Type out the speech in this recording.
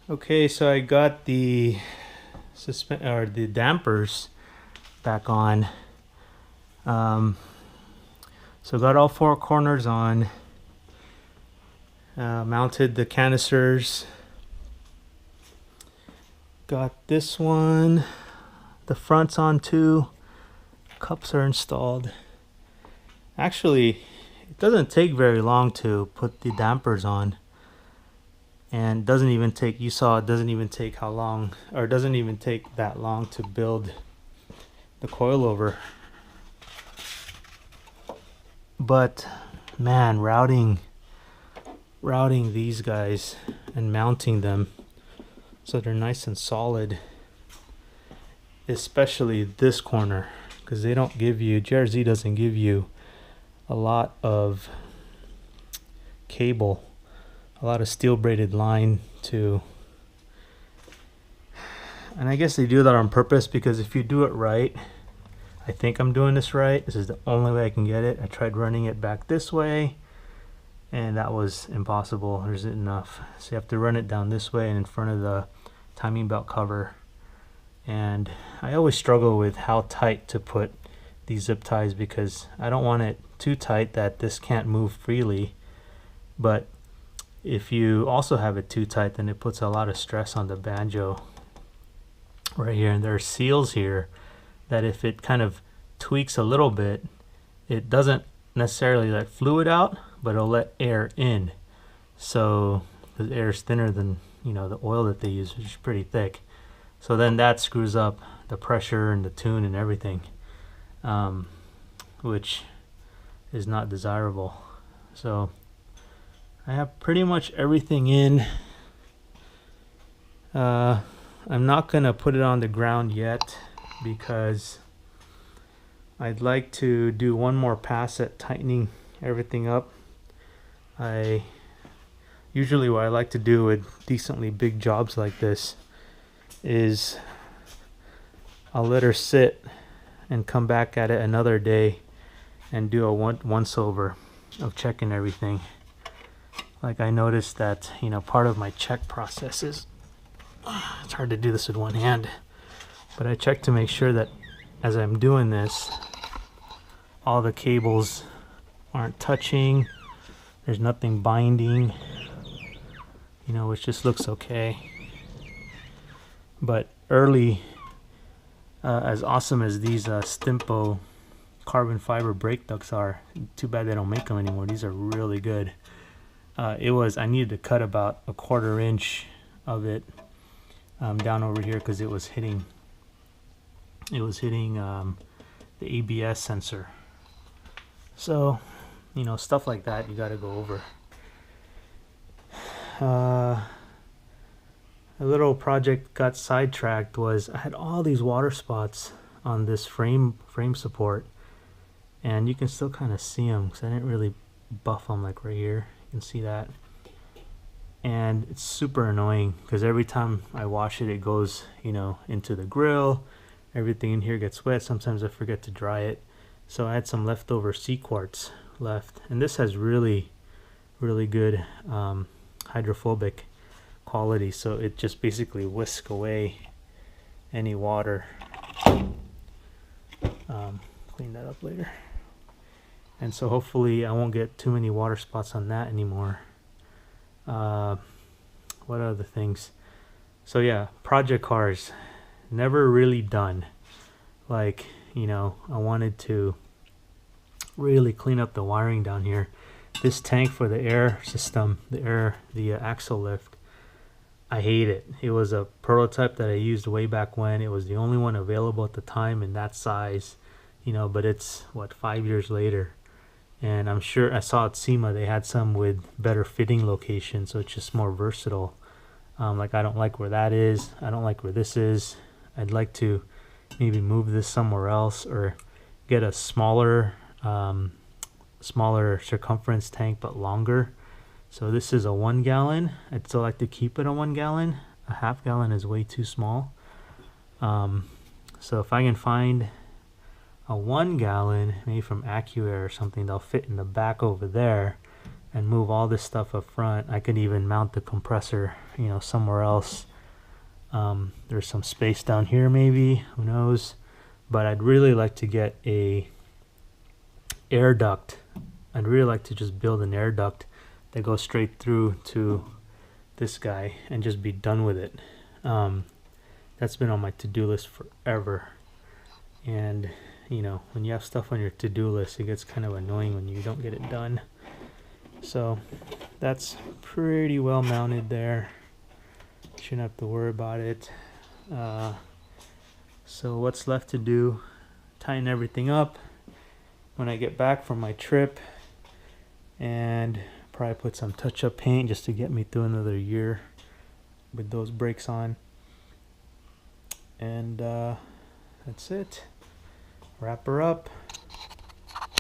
Okay, so I got the the dampers back on. So got all four corners on. Mounted the canisters. Got this one. The front's on too. Cups are installed. Actually, it doesn't take very long to put the dampers on. And it doesn't even take, you saw it doesn't even take how long, or it doesn't even take that long to build the coilover. But man, routing these guys and mounting them so they're nice and solid, especially this corner, because they don't give you, JRZ doesn't give you a lot of cable, a lot of steel braided line to, and I guess they do that on purpose, because if you do it right, I think I'm doing this right, this is the only way I can get it. I tried running it back this way and that was impossible. There isn't enough, so you have to run it down this way and in front of the timing belt cover. And I always struggle with how tight to put these zip ties, because I don't want it too tight that this can't move freely, but if you also have it too tight, then it puts a lot of stress on the banjo right here. And there are seals here that if it kind of tweaks a little bit, it doesn't necessarily let fluid out, but it'll let air in. So the air is thinner than, you know, the oil that they use, which is pretty thick. So then that screws up the pressure and the tune and everything, which is not desirable. So I have pretty much everything in. I'm not gonna put it on the ground yet, because I'd like to do one more pass at tightening everything up. Usually what I like to do with decently big jobs like this is I'll let her sit and come back at it another day and do a once over of checking everything. Like I noticed that, you know, part of my check process is, it's hard to do this with one hand, but I check to make sure that as I'm doing this, all the cables aren't touching, there's nothing binding, you know, which just looks okay. But early, as awesome as these Stimpo carbon fiber brake ducts are, too bad they don't make them anymore. These are really good. I needed to cut about a 1/4 inch of it down over here, because it was hitting the ABS sensor. So, you know, stuff like that you got to go over. A little project got sidetracked was I had all these water spots on this frame support, and you can still kind of see them because I didn't really buff them, like right here. You can see that. And it's super annoying because every time I wash it, it goes, you know, into the grill. Everything in here gets wet. Sometimes I forget to dry it. So I had some leftover sea quartz left. And this has really, really good hydrophobic quality. So it just basically whisks away any water. Clean that up later. And so hopefully I won't get too many water spots on that anymore. What other things? So yeah, project cars, never really done. Like, you know, I wanted to really clean up the wiring down here. This tank for the air system, the axle lift, I hate it. It was a prototype that I used way back when. It was the only one available at the time in that size, you know, but it's what, 5 years later. And I'm sure I saw at SEMA they had some with better fitting locations, so it's just more versatile. Like I don't like where that is. I don't like where this is. I'd like to maybe move this somewhere else or get a smaller circumference tank but longer. So this is a 1 gallon. I'd still like to keep it a 1 gallon. A half gallon is way too small. So if I can find a 1 gallon, maybe from AccuAir or something, they'll fit in the back over there, and move all this stuff up front. I could even mount the compressor, you know, somewhere else. There's some space down here maybe, who knows, but I'd really like to get a air duct. I'd really like to just build an air duct that goes straight through to this guy and just be done with it. That's been on my to-do list forever, and you know, when you have stuff on your to-do list, it gets kind of annoying when you don't get it done. So that's pretty well mounted there, shouldn't have to worry about it. So what's left to do, tighten everything up when I get back from my trip, and probably put some touch-up paint just to get me through another year with those brakes on. And that's it. Wrap her up.